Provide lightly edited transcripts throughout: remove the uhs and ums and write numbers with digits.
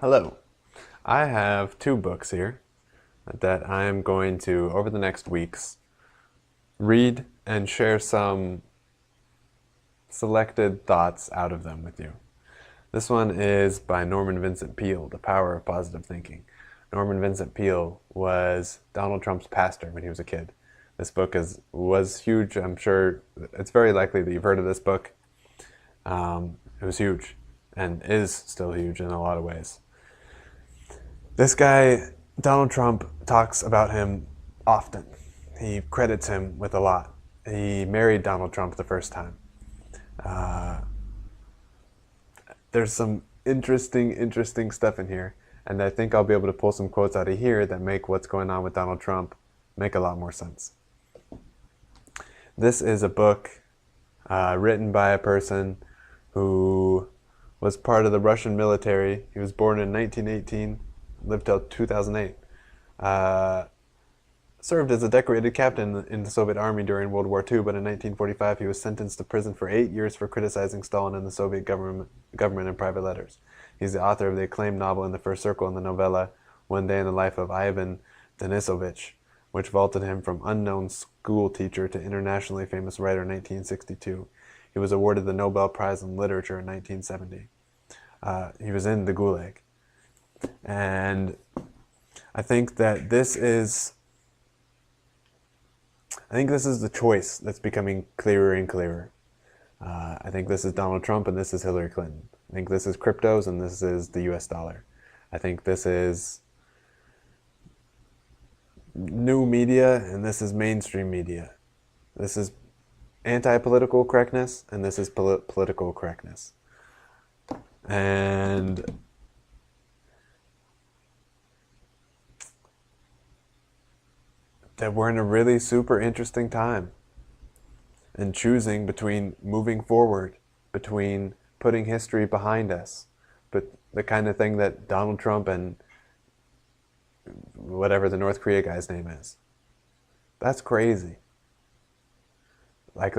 Hello. I have two books here that I am going to, over the next weeks, read and share some selected thoughts out of them with you. This one is by Norman Vincent Peale, The Power of Positive Thinking. Norman Vincent Peale was Donald Trump's pastor when he was a kid. This book was huge. I'm sure it's very likely that you've heard of this book. It was huge and is still huge in a lot of ways. This guy, Donald Trump, talks about him often. He credits him with a lot. He married Donald Trump the first time. There's some interesting stuff in here, and I think I'll be able to pull some quotes out of here that make what's going on with Donald Trump make a lot more sense. This is a book written by a person who was part of the Russian military. He was born in 1918, lived till 2008. Served as a decorated captain in the Soviet army during World War II, but in 1945 he was sentenced to prison for 8 years for criticizing Stalin and the Soviet government in private letters. He's the author of the acclaimed novel In the First Circle and the novella One Day in the Life of Ivan Denisovich, which vaulted him from unknown school teacher to internationally famous writer in 1962. He was awarded the Nobel Prize in Literature in 1970. He was in the Gulag. And I think that this is the choice that's becoming clearer and clearer. I think this is Donald Trump and this is Hillary Clinton. I think this is cryptos and this is the US dollar. I think this is new media and this is mainstream media. This is anti-political correctness and this is political correctness. And that we're in a really super interesting time and choosing between moving forward, between putting history behind us, but the kind of thing that Donald Trump and whatever the North Korea guy's name is. That's crazy. Like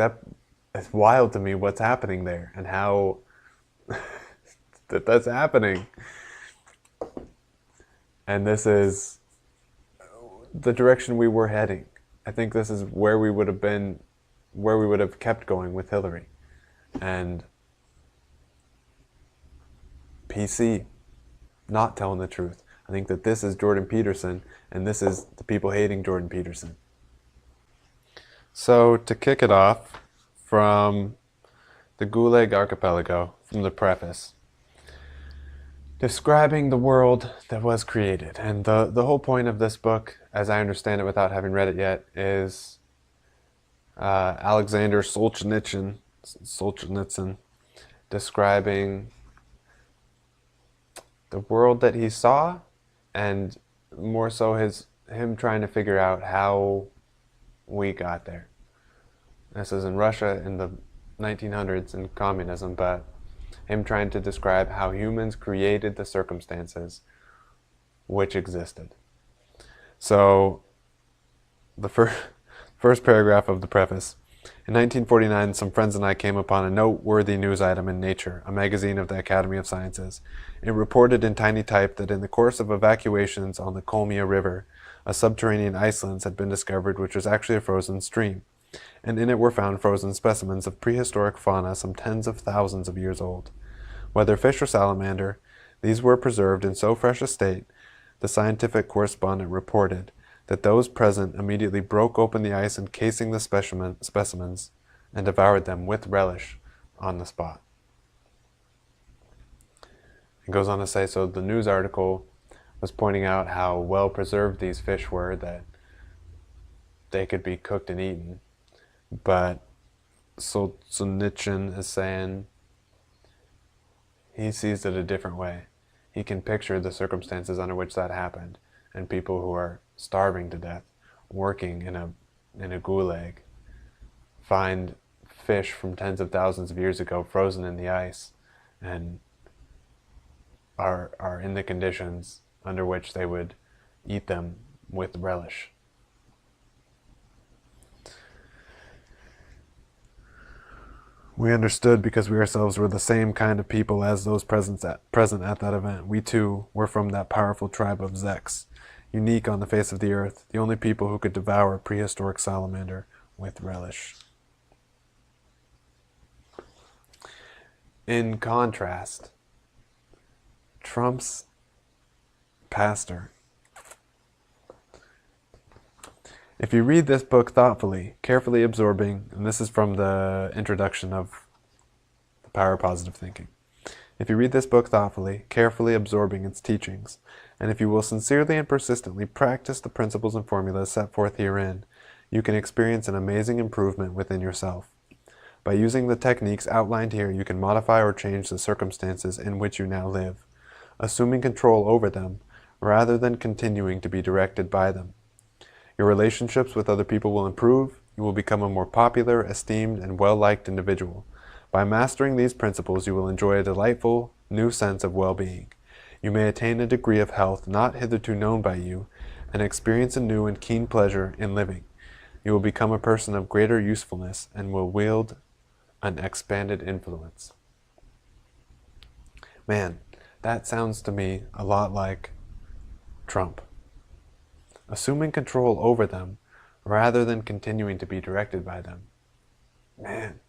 it's wild to me what's happening there and how that's happening. And this is the direction we were heading. I think this is where we would have been, where we would have kept going with Hillary. And PC, not telling the truth. I think that this is Jordan Peterson, and this is the people hating Jordan Peterson. So to kick it off from the Gulag Archipelago, from the preface, describing the world that was created. And the whole point of this book, as I understand it without having read it yet, is Alexander Solzhenitsyn describing the world that he saw, and more so him trying to figure out how we got there. This is in Russia in the 1900s in communism, but him trying to describe how humans created the circumstances which existed. So, the first paragraph of the preface. In 1949, some friends and I came upon a noteworthy news item in Nature, a magazine of the Academy of Sciences. It reported in tiny type that in the course of evacuations on the Kolmia River, a subterranean iceland had been discovered which was actually a frozen stream, and in it were found frozen specimens of prehistoric fauna some tens of thousands of years old. Whether fish or salamander, these were preserved in so fresh a state, the scientific correspondent reported that those present immediately broke open the ice encasing the specimens and devoured them with relish on the spot. It goes on to say, so the news article was pointing out how well preserved these fish were, that they could be cooked and eaten. But Solzhenitsyn is saying he sees it a different way. He can picture the circumstances under which that happened, and people who are starving to death, working in a gulag, find fish from tens of thousands of years ago frozen in the ice, and are in the conditions under which they would eat them with relish. We understood because we ourselves were the same kind of people as those present at that event. We too were from that powerful tribe of Zeks, unique on the face of the earth, the only people who could devour a prehistoric salamander with relish. In contrast, Trump's pastor. If you read this book thoughtfully, carefully absorbing, and this is from the introduction of The Power of Positive Thinking. If you read this book thoughtfully, carefully absorbing its teachings, and if you will sincerely and persistently practice the principles and formulas set forth herein, you can experience an amazing improvement within yourself. By using the techniques outlined here, you can modify or change the circumstances in which you now live, assuming control over them, rather than continuing to be directed by them. Your relationships with other people will improve. You will become a more popular, esteemed, and well-liked individual. By mastering these principles, you will enjoy a delightful, new sense of well-being. You may attain a degree of health not hitherto known by you, and experience a new and keen pleasure in living. You will become a person of greater usefulness and will wield an expanded influence. Man, that sounds to me a lot like Trump. Assuming control over them rather than continuing to be directed by them. Man,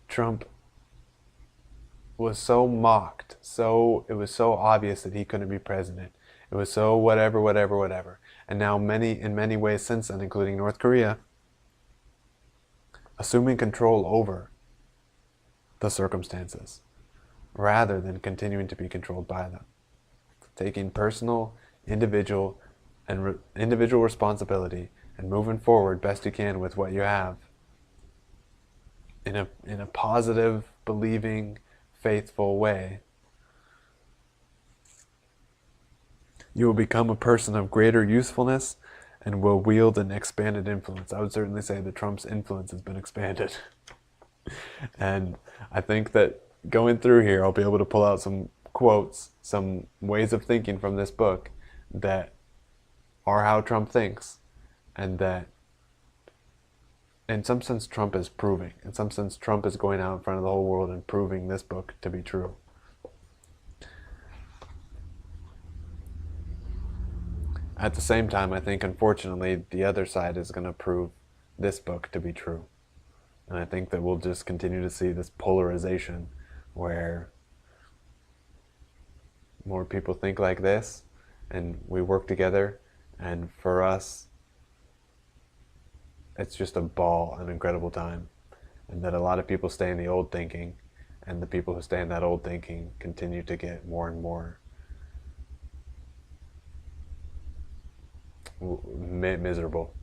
Trump was so mocked, it was so obvious that he couldn't be president. It was so whatever. And now in many ways since then, including North Korea, assuming control over the circumstances rather than continuing to be controlled by them. Taking personal, individual responsibility and moving forward best you can with what you have in a positive, believing, faithful way. You will become a person of greater usefulness and will wield an expanded influence. I would certainly say that Trump's influence has been expanded. And I think that going through here, I'll be able to pull out some quotes, some ways of thinking from this book that are how Trump thinks, and that in some sense Trump is proving. In some sense Trump is going out in front of the whole world and proving this book to be true. At the same time, I think unfortunately the other side is going to prove this book to be true. And I think that we'll just continue to see this polarization where more people think like this and we work together. And for us, it's just a ball, an incredible time. And that a lot of people stay in the old thinking, and the people who stay in that old thinking continue to get more and more miserable.